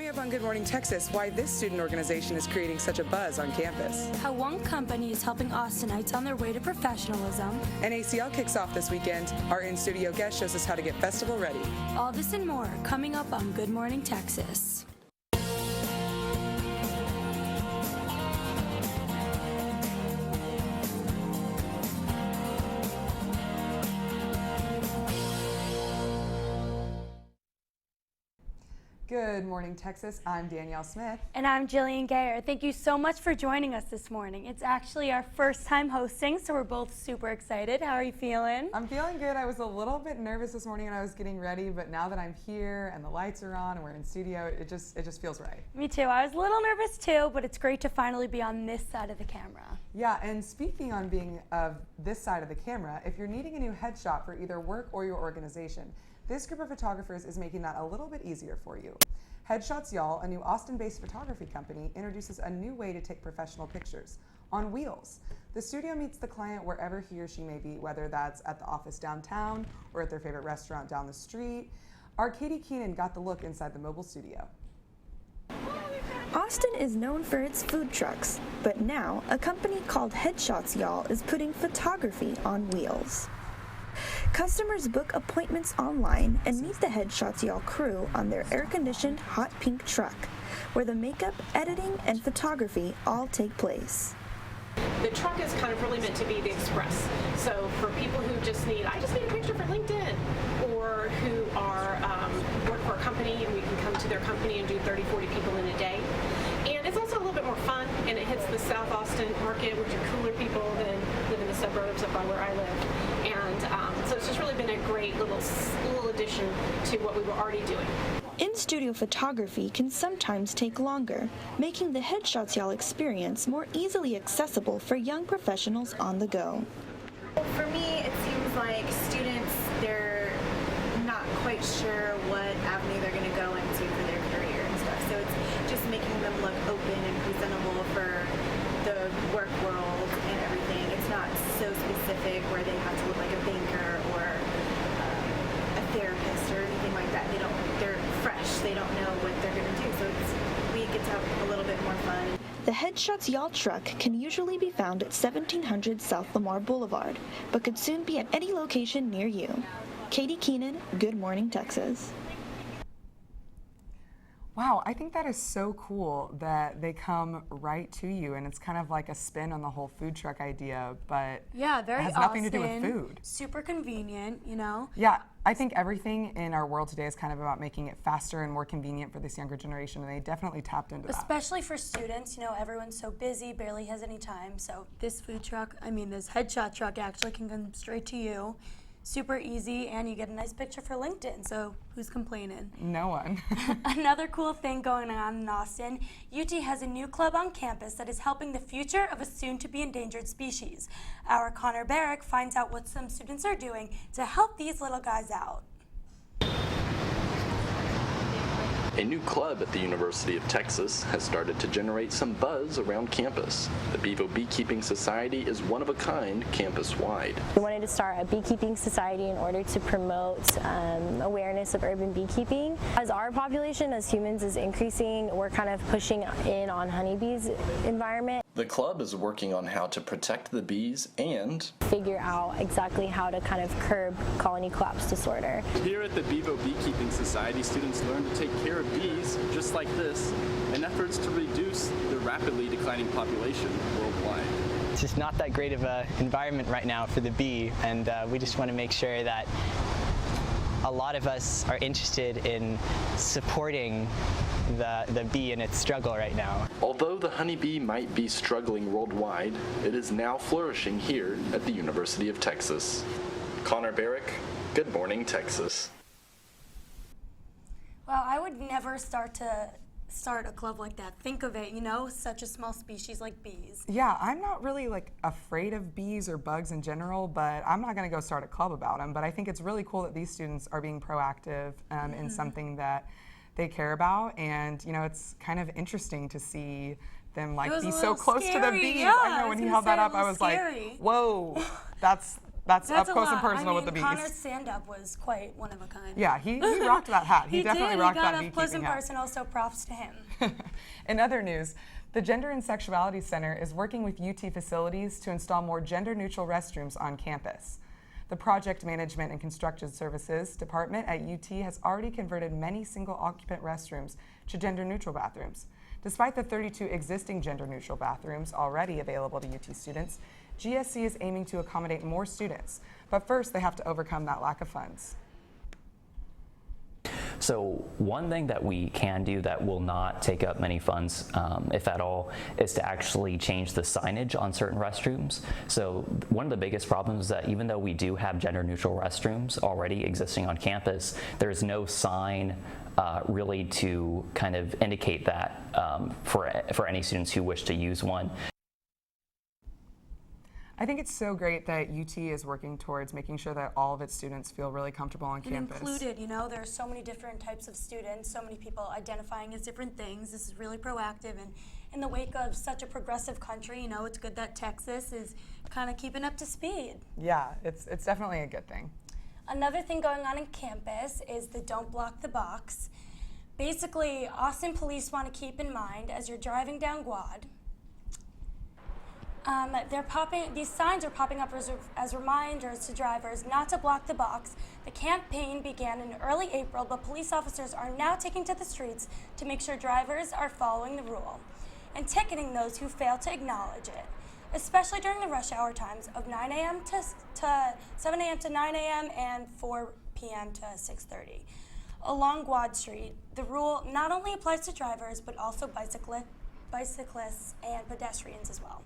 Coming up on Good Morning Texas, why this student organization is creating such a buzz on campus. How one company is helping Austinites on their way to professionalism. And ACL kicks off this weekend. Our in-studio guest shows us how to get festival ready. All this and more coming up on Good Morning Texas. Good morning, Texas. I'm Danielle Smith. And I'm Jillian Gayer. Thank you so much for joining us this morning. It's actually our first time hosting, so we're both super excited. How are you feeling? I'm feeling good. I was a little bit nervous this morning when I was getting ready, but now that I'm here and the lights are on and we're in studio, it just feels right. Me too. I was a little nervous too, but it's great to finally be on this side of the camera. Yeah, and speaking on being of this side of the camera, if you're needing a new headshot for either work or your organization, this group of photographers is making that a little bit easier for you. Headshots Y'all, a new Austin-based photography company, introduces a new way to take professional pictures on wheels. The studio meets the client wherever he or she may be, whether that's at the office downtown or at their favorite restaurant down the street. Our Katie Keenan got the look inside the mobile studio. Austin is known for its food trucks, but now a company called Headshots Y'all is putting photography on wheels. Customers book appointments online and meet the Headshots Y'all crew on their air-conditioned hot pink truck, where the makeup, editing, and photography all take place. The truck is kind of really meant to be the express. So for people who I just need a picture for LinkedIn, or who are work for a company and we can come to their company and do 30, 40 people in a day. And it's also a little bit more fun, and it hits the South Austin market, which are cooler people than live in the suburbs up by where I live. And so it's just really been a great little addition to what we were already doing. In-studio photography can sometimes take longer, making the Headshots Y'all experience more easily accessible for young professionals on the go. For me, it seems like students, they're not quite sure what avenue they're going to go into for their career and stuff. So it's just making them look open and presentable for the work world and everything. It's not so specific where they have to look like a banker or a therapist or anything like that. They're fresh. They don't know what they're going to do. So we get to have a little bit more fun. The Headshots Y'all truck can usually be found at 1700 South Lamar Boulevard, but could soon be at any location near you. Katie Keenan, Good Morning, Texas. Wow, I think that is so cool that they come right to you, and it's kind of like a spin on the whole food truck idea, but yeah, very it has nothing to do with food. Super convenient, you know? Yeah, I think everything in our world today is kind of about making it faster and more convenient for this younger generation, and they definitely tapped into that. Especially for students, you know, everyone's so busy, barely has any time, so this food truck, this headshot truck actually can come straight to you. Super easy, and you get a nice picture for LinkedIn, so who's complaining? No one. Another cool thing going on in Austin, UT has a new club on campus that is helping the future of a soon-to-be endangered species. Our Connor Barrick finds out what some students are doing to help these little guys out. A new club at the University of Texas has started to generate some buzz around campus. The Bevo Beekeeping Society is one of a kind campus-wide. We wanted to start a beekeeping society in order to promote awareness of urban beekeeping. As our population as humans is increasing, we're kind of pushing in on honeybees' environment. The club is working on how to protect the bees and figure out exactly how to kind of curb colony collapse disorder. Here at the Bevo Beekeeping Society, students learn to take care of bees just like this in efforts to reduce the rapidly declining population worldwide. It's just not that great of an environment right now for the bee, and we just want to make sure that a lot of us are interested in supporting the bee in its struggle right now. Although the honeybee might be struggling worldwide, it is now flourishing here at the University of Texas. Connor Barrick, Good Morning, Texas. Well, I would never start a club like that. Think of it, you know, such a small species like bees. Yeah, I'm not really afraid of bees or bugs in general, but I'm not going to go start a club about them. But I think it's really cool that these students are being proactive in something that they care about, and you know, it's kind of interesting to see them be so close to the bees. Yeah, I know when he held that up, I was scary. like, whoa, that's That's up a close and lot. personal with the bees. Connor's stand-up was quite one of a kind. Yeah, he rocked that hat. He definitely rocked that He got up close and hat. personal, so props to him. In other news, the Gender and Sexuality Center is working with UT facilities to install more gender-neutral restrooms on campus. The Project Management and Construction Services Department at UT has already converted many single-occupant restrooms to gender-neutral bathrooms. Despite the 32 existing gender-neutral bathrooms already available to UT students, GSC is aiming to accommodate more students. But first, they have to overcome that lack of funds. So one thing that we can do that will not take up many funds, if at all, is to actually change the signage on certain restrooms. So one of the biggest problems is that even though we do have gender-neutral restrooms already existing on campus, there's no sign really to kind of indicate that for any students who wish to use one. I think it's so great that UT is working towards making sure that all of its students feel really comfortable on campus. Included, you know, there are so many different types of students, so many people identifying as different things. This is really proactive, and in the wake of such a progressive country, you know, it's good that Texas is kind of keeping up to speed. Yeah, it's definitely a good thing. Another thing going on in campus is the Don't Block the Box. Basically, Austin police want to keep in mind as you're driving down Guad, these signs are popping up as reminders to drivers not to block the box. The campaign began in early April, but police officers are now taking to the streets to make sure drivers are following the rule and ticketing those who fail to acknowledge it, especially during the rush hour times of 9 a.m. to 7 a.m. to 9 a.m. and 4 p.m. to 6:30. Along Guad Street, the rule not only applies to drivers, but also bicyclists and pedestrians as well.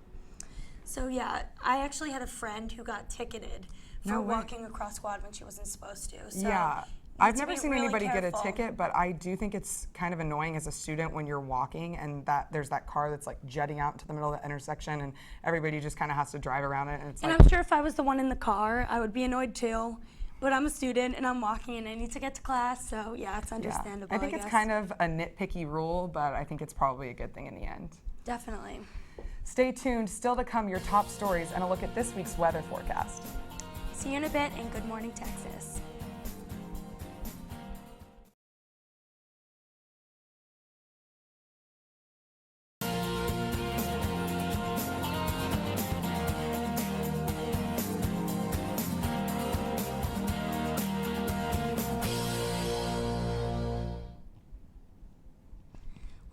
So yeah, I actually had a friend who got ticketed for walking across Guad when she wasn't supposed to. So yeah, I've never seen anybody get a ticket, but I do think it's kind of annoying as a student when you're walking and that there's that car that's like jetting out into the middle of the intersection and everybody just kind of has to drive around it. And I'm sure if I was the one in the car, I would be annoyed too. But I'm a student and I'm walking and I need to get to class, so yeah, it's understandable. I think it's kind of a nitpicky rule, but I think it's probably a good thing in the end. Definitely. Stay tuned, still to come your top stories and a look at this week's weather forecast. See you in a bit, and Good Morning Texas.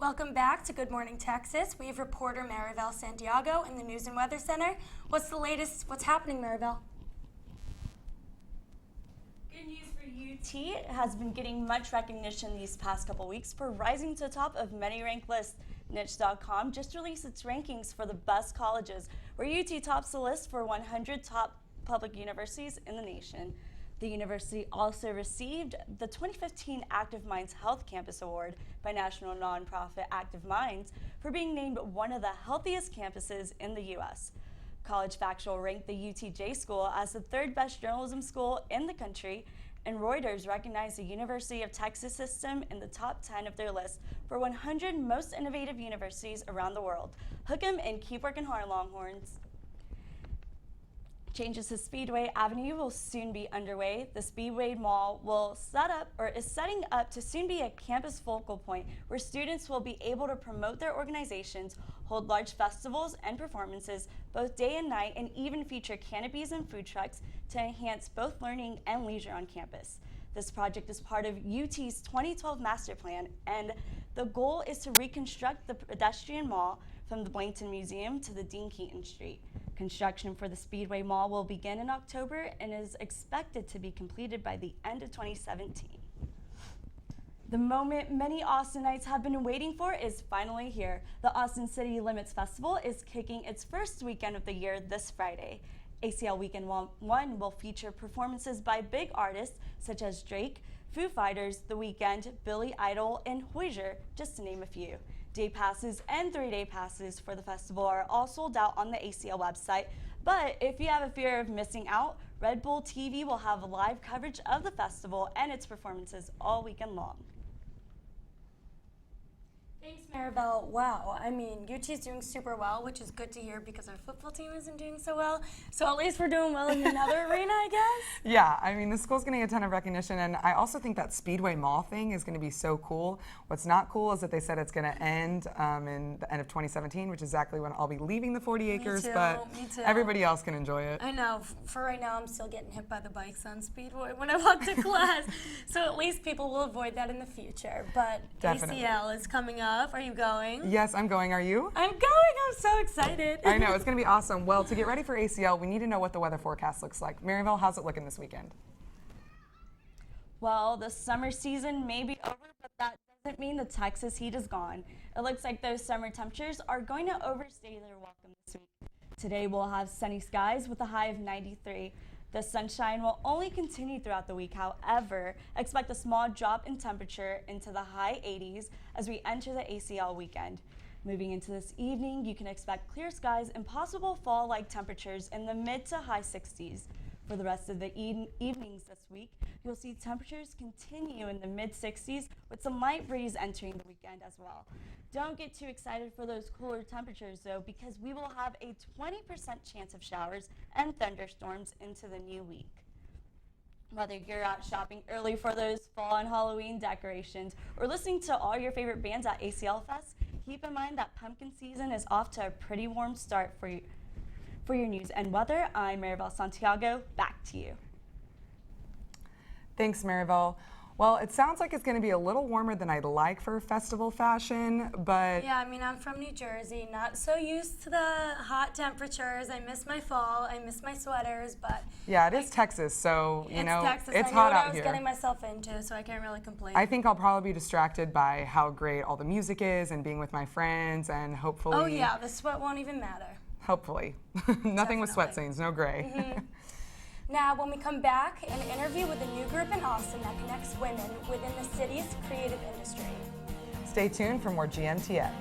Welcome back to Good Morning Texas. We have reporter Maribel Santiago in the News and Weather Center. What's the latest? What's happening, Maribel? Good news for UT. It has been getting much recognition these past couple weeks for rising to the top of many ranked lists. Niche.com just released its rankings for the best colleges, where UT tops the list for 100 top public universities in the nation. The university also received the 2015 Active Minds Health Campus Award by national nonprofit Active Minds for being named one of the healthiest campuses in the U.S. College Factual ranked the UTJ school as the third best journalism school in the country, and Reuters recognized the University of Texas system in the top 10 of their list for 100 most innovative universities around the world. Hook 'em and keep working hard, Longhorns. Changes to Speedway Avenue will soon be underway. The Speedway Mall is setting up to soon be a campus focal point where students will be able to promote their organizations, hold large festivals and performances both day and night, and even feature canopies and food trucks to enhance both learning and leisure on campus. This project is part of UT's 2012 master plan, and the goal is to reconstruct the pedestrian mall from the Blankton Museum to the Dean Keaton Street. Construction for the Speedway Mall will begin in October and is expected to be completed by the end of 2017. The moment many Austinites have been waiting for is finally here. The Austin City Limits Festival is kicking its first weekend of the year this Friday. ACL Weekend 1 will feature performances by big artists such as Drake, Foo Fighters, The Weeknd, Billy Idol, and Hozier, just to name a few. Day passes and 3-day passes for the festival are all sold out on the ACL website, but if you have a fear of missing out, Red Bull TV will have live coverage of the festival and its performances all weekend long. Thanks, Maribel. Wow, I mean, UT's doing super well, which is good to hear because our football team isn't doing so well. So at least we're doing well in another arena, I guess. Yeah, I mean, the school's getting a ton of recognition, and I also think that Speedway Mall thing is going to be so cool. What's not cool is that they said it's going to end in the end of 2017, which is exactly when I'll be leaving the 40 acres, but me too. everybody else can enjoy it. I know. For right now, I'm still getting hit by the bikes on Speedway when I walk to class. So at least people will avoid that in the future. But Definitely. ACL is coming up. Are you going? Yes, I'm going. Are you? I'm going. I'm so excited. I know, it's going to be awesome. Well, to get ready for ACL, we need to know what the weather forecast looks like. Maryville, how's it looking this weekend? Well, the summer season may be over, but that doesn't mean the Texas heat is gone. It looks like those summer temperatures are going to overstay their welcome this week. Today we'll have sunny skies with a high of 93. The sunshine will only continue throughout the week. However, expect a small drop in temperature into the high 80s as we enter the ACL weekend. Moving into this evening, you can expect clear skies and possible fall-like temperatures in the mid to high 60s. For the rest of the evenings this week, you'll see temperatures continue in the mid-60s with some light breeze entering the weekend as well. Don't get too excited for those cooler temperatures though, because we will have a 20% chance of showers and thunderstorms into the new week. Whether you're out shopping early for those fall and Halloween decorations or listening to all your favorite bands at ACL Fest, keep in mind that pumpkin season is off to a pretty warm start for you. For your news and weather, I'm Maribel Santiago. Back to you. Thanks, Maryville. Well, it sounds like it's going to be a little warmer than I'd like for festival fashion, but... Yeah, I mean, I'm from New Jersey, not so used to the hot temperatures. I miss my fall, I miss my sweaters, but... Yeah, it is Texas, so, you know, Texas. it's I hot know what out I was here. getting myself into, so I can't really complain. I think I'll probably be distracted by how great all the music is and being with my friends, and hopefully... Oh yeah, the sweat won't even matter. Hopefully. Nothing with sweat stains, no gray. Now, when we come back, an interview with a new group in Austin that connects women within the city's creative industry. Stay tuned for more GMTX.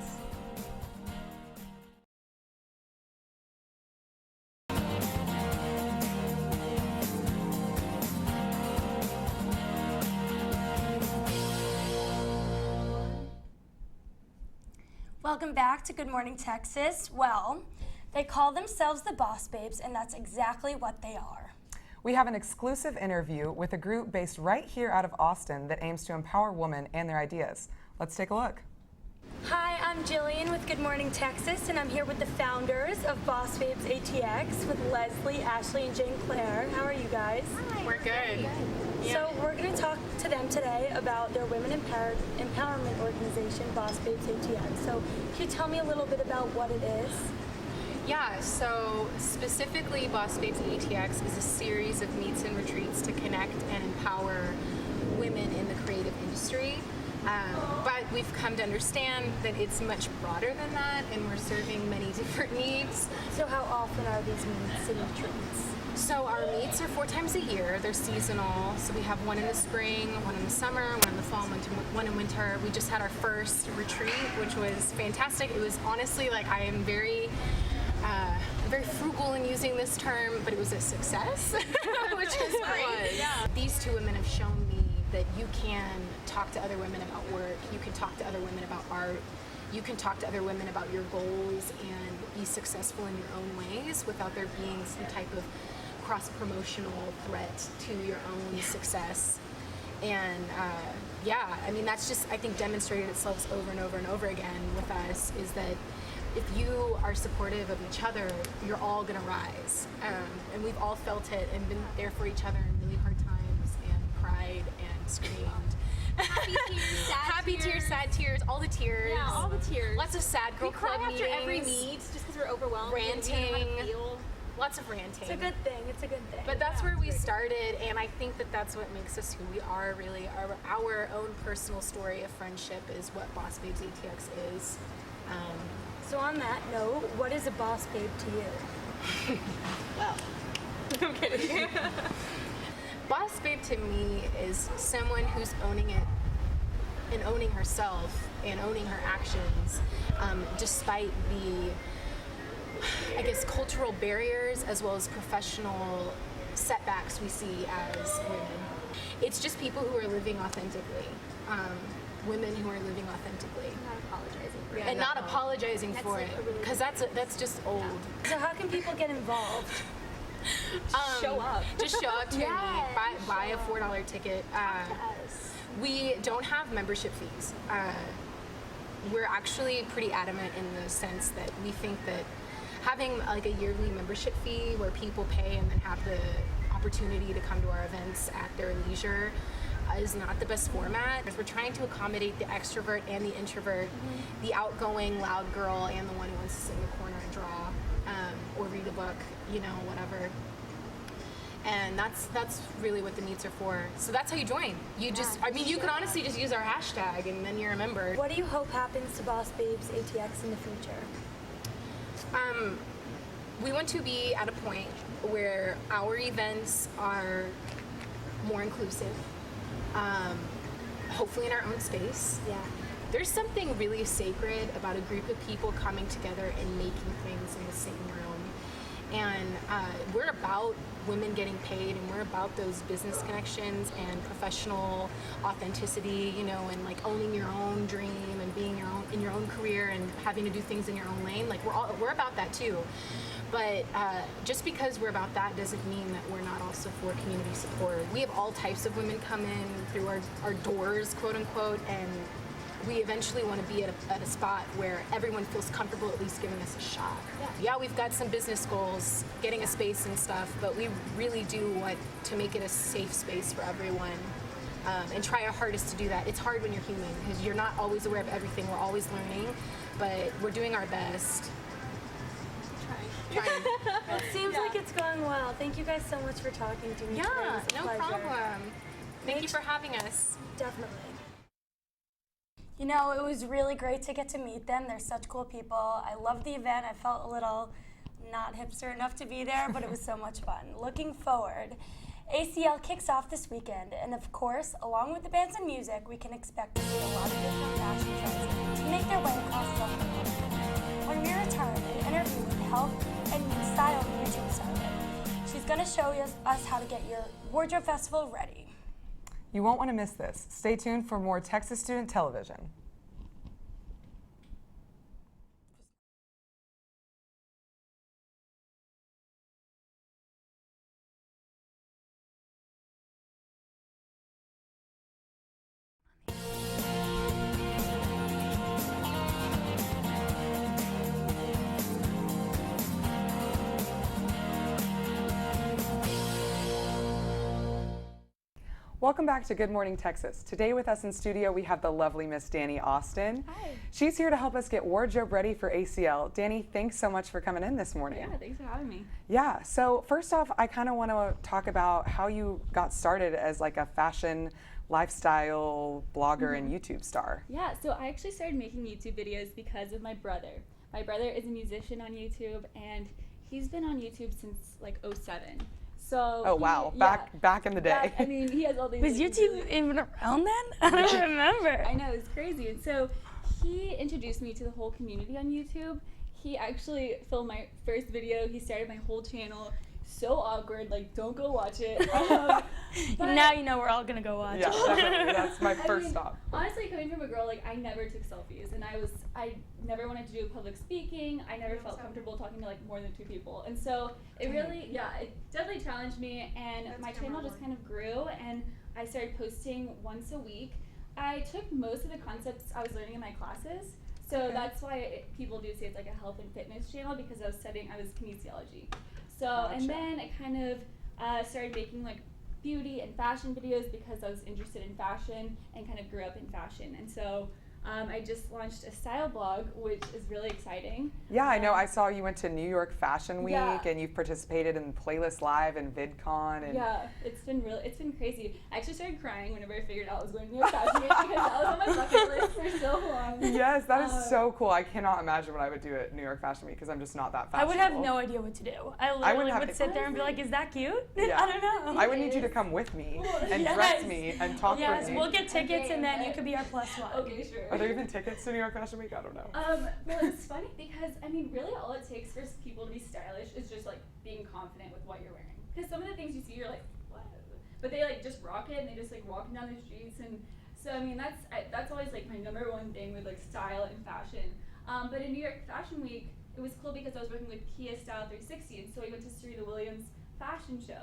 Welcome back to Good Morning Texas. Well, they call themselves the Boss Babes, and that's exactly what they are. We have an exclusive interview with a group based right here out of Austin that aims to empower women and their ideas. Let's take a look. Hi, I'm Jillian with Good Morning Texas, and I'm here with the founders of Boss Babes ATX with Leslie, Ashley, and Jane Claire. How are you guys? Hi. We're good. So we're going to talk to them today about their women empowerment organization, Boss Babes ATX. So can you tell me a little bit about what it is? Yeah, so specifically Boss Babes ATX is a series of meets and retreats to connect and empower women in the creative industry. But we've come to understand that it's much broader than that, and we're serving many different needs. So how often are these meets and retreats? So our meets are 4 times a year. They're seasonal. So we have one in the spring, one in the summer, one in the fall, one in winter. We just had our first retreat, which was fantastic. It was honestly like I am very frugal in using this term, but it was a success, which is great. Yeah. These two women have shown me that you can talk to other women about work, you can talk to other women about art, you can talk to other women about your goals and be successful in your own ways without there being some type of cross-promotional threat to your own success. And yeah, I mean, that's just, I think, demonstrated itself over and over and over again with us, is that if you are supportive of each other, you're all gonna rise. And we've all felt it and been there for each other in really hard times and cried and screamed. Happy tears, sad Happy tears, sad tears, all the tears. Yeah, all the tears. Lots of sad girl We cry club after meetings. every meet just because we're overwhelmed. and we don't know how to Ranting. feel. Lots of ranting. It's a good thing. It's a good thing. But that's where we started, and I think that that's what makes us who we are, really. Our own personal story of friendship is what Boss Babes ATX is. So on that note, what is a boss babe to you? Well, I'm kidding. Boss babe to me is someone who's owning it and owning herself and owning her actions, despite the, I guess, cultural barriers as well as professional setbacks we see as women. It's just people who are living authentically. women who are living authentically. Not apologizing for it. And not apologizing for it, because that's just old. So how can people get involved? Show up. Just show up to a meet, buy a $4 ticket. We don't have membership fees. We're actually pretty adamant in the sense that we think that having like a yearly membership fee where people pay and then have the opportunity to come to our events at their leisure is not the best format. We're trying to accommodate the extrovert and the introvert, the outgoing loud girl and the one who wants to sit in the corner and draw or read a book, you know, whatever. And that's really what the meets are for. So that's how you join. You just, I mean, you could honestly just use our hashtag and then you're a member. What do you hope happens to Boss Babes ATX in the future? We want to be at a point where our events are more inclusive, hopefully in our own space. Yeah. There's something really sacred about a group of people coming together and making things in the same room. And we're about women getting paid, and we're about those business connections and professional authenticity, you know, and like owning your own dream and being in your own career and having to do things in your own lane. Like we're about that too. But just because we're about that doesn't mean that we're not also for community support. We have all types of women come in through our doors, quote unquote, and we eventually want to be at a spot where everyone feels comfortable at least giving us a shot. Yeah, we've got some business goals, getting a space and stuff, but we really do want to make it a safe space for everyone and try our hardest to do that. It's hard when you're human because you're not always aware of everything. We're always learning, but we're doing our best. Trying. It seems like it's going well. Thank you guys so much for talking to me. Yeah, today. It was a no pleasure. problem. Thank you for having us. Definitely. You know, it was really great to get to meet them. They're such cool people. I loved the event. I felt a little not hipster enough to be there, but it was so much fun. Looking forward. ACL kicks off this weekend, and of course, along with the bands and music, we can expect to see a lot of different fashion trends to make their way across Southern California. When we return, an interview with Health and Style YouTube started. She's going to show us how to get your wardrobe festival ready. You won't want to miss this. Stay tuned for more Texas Student Television. Welcome back to Good Morning Texas. Today with us in studio we have the lovely Miss Danni Austin. Hi. She's here to help us get wardrobe ready for ACL. Danni, thanks so much for coming in this morning. Yeah, thanks for having me. Yeah, so first off, I kind of want to talk about how you got started as like a fashion lifestyle blogger and YouTube star. Yeah, so I actually started making YouTube videos because of my brother. My brother is a musician on YouTube, and he's been on YouTube since like '07. So oh wow, back in the day. I mean, he has all these. Was YouTube even around then? I don't remember. I know, it's crazy. And so he introduced me to the whole community on YouTube. He actually filmed my first video. He started my whole channel. So awkward, like don't go watch it. Now you know we're all gonna go watch it. Yeah, definitely. That's my first stop. Honestly, coming from a girl, like I never took selfies, and I never wanted to do public speaking. I never felt comfortable talking to like more than 2 people, and so it really, it definitely challenged me. And my channel just kind of grew, and I started posting once a week. I took most of the concepts I was learning in my classes, so that's why people do say it's like a health and fitness channel, because I was kinesiology. So, and then I kind of started making like beauty and fashion videos because I was interested in fashion and kind of grew up in fashion. And so I just launched a style blog, which is really exciting. Yeah, I know. I saw you went to New York Fashion Week, and you've participated in Playlist Live and VidCon. And yeah, it's been crazy. I actually started crying whenever I figured out I was going to New York Fashion Week because that was on my bucket list for so long. Yes, that is so cool. I cannot imagine what I would do at New York Fashion Week because I'm just not that fashionable. I would have no idea what to do. I literally would sit there and be like, is that cute? Yeah. I don't know. I would need you to come with me and dress me and talk for me. Yes, we'll get tickets and then you could be our +1. Okay, sure. Are there even tickets to New York Fashion Week? I don't know. Well, it's funny because, I mean, really all it takes for people to be stylish is just, like, being confident with what you're wearing. Because some of the things you see, you're like, what? But they, like, just rock it, and they just, like, walking down the streets. And So I mean, that's always like my number one thing with like style and fashion. But in New York Fashion Week, it was cool because I was working with Kia Style 360, and so we went to Serena Williams' fashion show.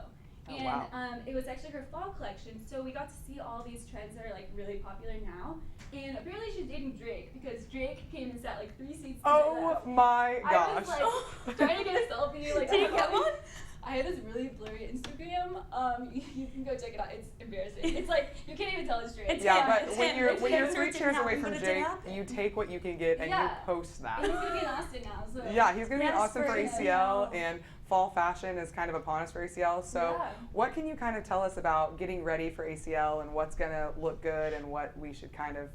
Oh, And wow. it was actually her fall collection, so we got to see all these trends that are like really popular now. And apparently she's dating Drake because Drake came and sat like 3 seats to Oh my left. my I gosh. was like trying to get a selfie. Like, Did you get one? I have this really blurry Instagram. You can go check it out. It's embarrassing. It's like you can't even tell it's Drake. Yeah, but when you're It's 3 chairs away happened, from but it did Jake, happen. you take what you can get and you Yeah. post that. And he's gonna be in Austin now. So. Yeah, he's going to be in Yes, Austin for for ACL, and fall fashion is kind of upon us for ACL. So, Yeah. what can you kind of tell us about getting ready for ACL and what's going to look good and what we should kind of,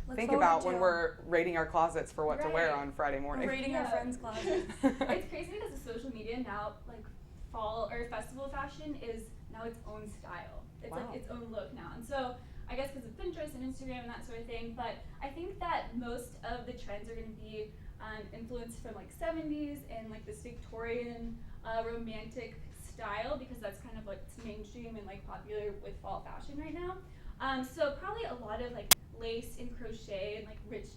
Look think forward about when to. we're rating our closets for what to wear Right. on Friday morning? Rating our friends' closets. It's crazy because of social media now, like fall or festival fashion is now its own style. It's Wow. like its own look now. And so I guess because of Pinterest and Instagram and that sort of thing, but I think that most of the trends are going to be influenced from like 70s and like this Victorian romantic style because that's kind of what's mainstream and like popular with fall fashion right now. So probably a lot of like lace and crochet and like rich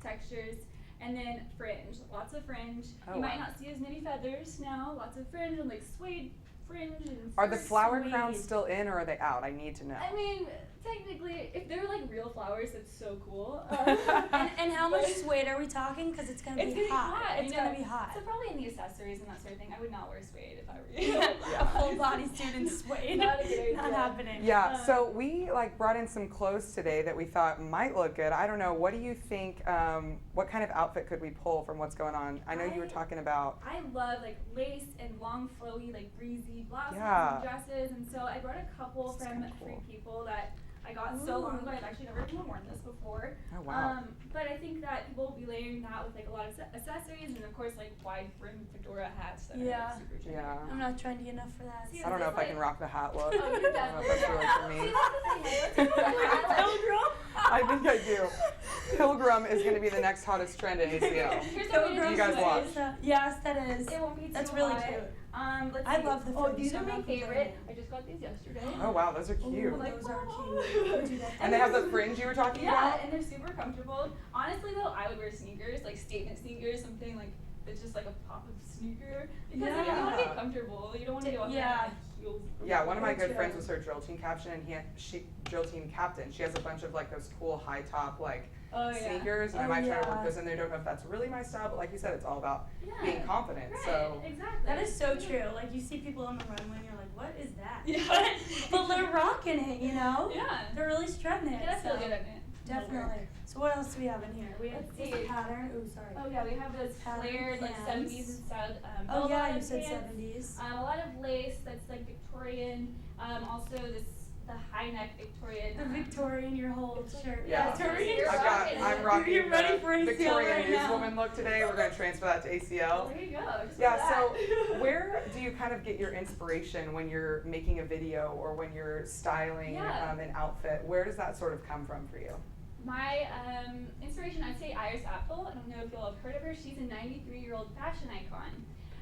textures, and then fringe, lots of fringe. Oh, you might wow. not see as many feathers now, lots of fringe and like suede fringe and Are the fur flower suede. crowns still in or are they out? I need to know. I mean, technically, if they're like real flowers, it's so cool. And how much suede are we talking? Because it's gonna It's be gonna be hot. hot. It's gonna be hot. So probably in the accessories and that sort of thing. I would not wear suede if I were you. A full body student suede. Not a good idea. Not happening. Yeah, so we brought in some clothes today that we thought might look good. I don't know. What do you think? What kind of outfit could we pull from what's going on? I know you were talking about. I love like lace and long flowy, like breezy blouses Yeah. and dresses, and so I brought a couple This is from kinda cool. Free People that I got so long ago. I've actually never even worn this before. Oh, wow. But I think that people will be layering that with like a lot of accessories and of course like wide brim fedora hats that are Yeah. like, super trendy. Yeah. I'm not trendy enough for that. See, I don't know if I can rock the hat look. Oh, I you're don't know if that's really for me. Pilgrim? I think I do. Pilgrim is going to be the next hottest trend in ACL. Here's what we You guys do. watch. Yes, that is. It won't be too That's really hot. cute. Let's I see. love the Oh, fringe, these so are I'm my not complaining. favorite. I just got these yesterday. Oh, wow, those are cute. Ooh, those are cute. And they have the fringe you were talking Yeah, about? and they're super comfortable. Honestly, though, I would wear sneakers, like statement sneakers, something like that's just like a pop of sneaker. Because like, you want to Yeah. be comfortable. You don't want to be walking Yeah. around in, like heels. Yeah, one of my good too. friends was her drill team captain, and drill team captain. She has a bunch of like those cool high top Oh, yeah. sneakers, and I Oh, might try to work yeah. those in there. Don't know if that's really my style, but like you said, it's all about Yeah. being confident. Right, So exactly. That is so true. Like you see people on the runway and you're like, what is that? Yeah. But they're rocking it, you know? Yeah. They're really strutting it. You gotta feel so good in it. Definitely. So what else do we have in here? We have Let's this see. pattern. Ooh, sorry. Oh yeah, we have those Pattern flared like pants. 70s styled Oh yeah, bell-bottom you said pants. 70s. A lot of lace that's like Victorian. Also the high neck Victorian. The Victorian, your whole shirt. yeah, Victorian. I'm rocking You're ready the for ACL Victorian right now. newswoman look today. We're going to transfer that to ACL. There you go. Just Yeah, like so that. where do you kind of get your inspiration when you're making a video or when you're styling Yeah. an outfit? Where does that sort of come from for you? My inspiration, I'd say Iris Apfel. I don't know if y'all have heard of her. She's a 93-year-old fashion icon.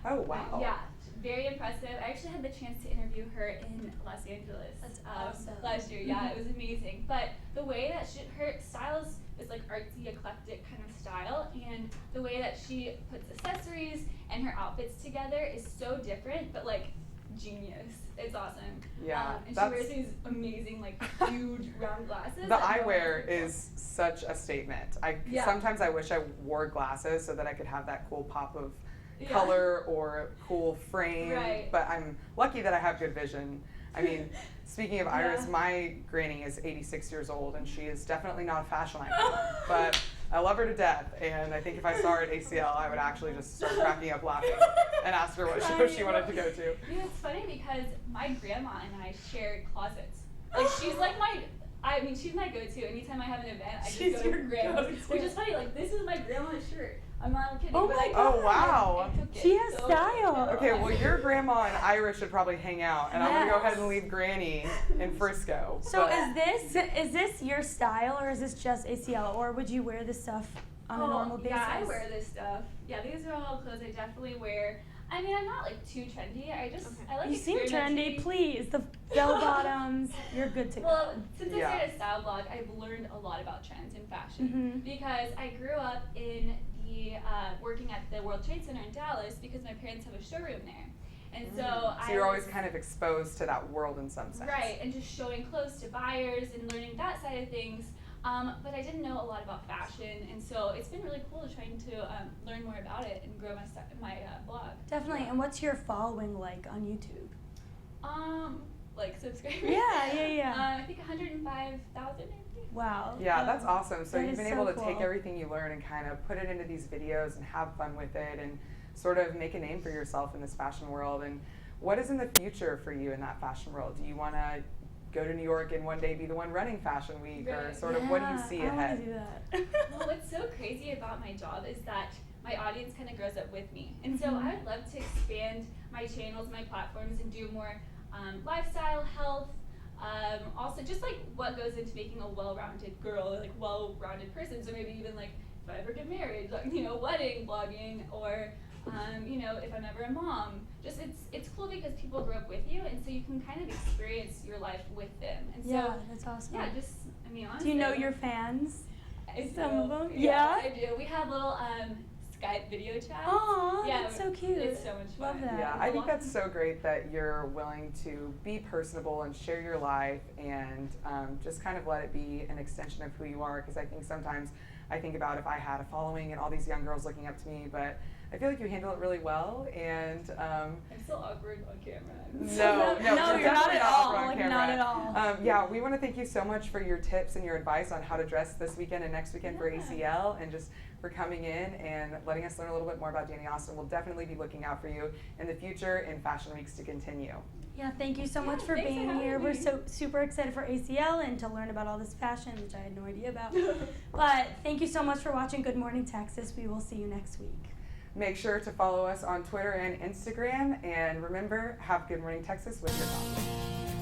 Oh, wow. Yeah, very impressive. I actually had the chance to interview her in Los Angeles. That's awesome. Last year, yeah, it was amazing. But the way that her style is like artsy, eclectic kind of style, and the way that she puts accessories and her outfits together is so different, but like genius. It's awesome. Yeah, and she that's- wears these amazing, like huge round glasses. The that no one eyewear else can is such a statement. Yeah. Sometimes I wish I wore glasses so that I could have that cool pop of Yeah. color or cool frame. Right. But I'm lucky that I have good vision. I mean, speaking of Iris, Yeah. my granny is 86 years old and she is definitely not a fashion icon. But I love her to death, and I think if I saw her at ACL, I would actually just start cracking up laughing and ask her what show she wanted to go to. You know, it's funny because my grandma and I shared closets. Like she's like she's my go-to. Anytime I have an event, I She's just go to your grandma's. go-to. Which is funny, like this is my grandma's shirt. I'm not kidding. Oh but my I- God. Oh, wow. I took it She has so style. well. Okay, well, your grandma and Iris should probably hang out, and I'm going to go Yes. ahead and leave Granny in Frisco. So But- is this your style or is this just ACL, or would you wear this stuff on a normal basis? Yeah, I wear this stuff. Yeah, these are all clothes I definitely wear. I mean, I'm not like too trendy. I like You seem trendy, experimenting. please. The bell bottoms, you're good to go. Well, since I started a style blog, I've learned a lot about trends in fashion because I grew up in the working at the World Trade Center in Dallas because my parents have a showroom there. And so you're always kind of exposed to that world in some sense. Right, and just showing clothes to buyers and learning that side of things. But I didn't know a lot about fashion, and so it's been really cool trying to learn more about it and grow my blog. Definitely. And what's your following like on YouTube? Like subscribers? Yeah. I think 105,000 maybe. Wow. Yeah, that's awesome. So you've been able to take cool. everything you learn and kind of put it into these videos and have fun with it and sort of make a name for yourself in this fashion world. And what is in the future for you in that fashion world? Do you want to go to New York and one day be the one running Fashion Week, or sort of what do you see ahead? I want to do that. Well, what's so crazy about my job is that my audience kind of grows up with me. And so I would love to expand my channels, my platforms, and do more lifestyle, health, also just like what goes into making a well-rounded girl, like well-rounded person. So maybe even like if I ever get married, like, you know, wedding blogging, or you know, if I'm ever a mom. Just it's cool because people grow up with you, and so you can kind of experience your life with them. And so Yeah, that's awesome. yeah, just I mean, honestly, Do you know your fans? Some of them? Yeah, I do. We have little Skype video chats. Aw, yeah, that's so cute. It's so much fun. Love that. Yeah, I think that's so great that you're willing to be personable and share your life and just kind of let it be an extension of who you are, because I think sometimes I think about if I had a following and all these young girls looking up to me, but I feel like you handle it really well, and I'm still awkward on camera. No, you're not at all. On like camera. not at all. Yeah, we want to thank you so much for your tips and your advice on how to dress this weekend and next weekend for ACL, and just for coming in and letting us learn a little bit more about Danni Austin. We'll definitely be looking out for you in the future in Fashion Weeks to continue. Yeah, thank you so much for being here. We're so super excited for ACL and to learn about all this fashion, which I had no idea about. But thank you so much for watching Good Morning Texas. We will see you next week. Make sure to follow us on Twitter and Instagram, and remember, have Good Morning Texas with your coffee.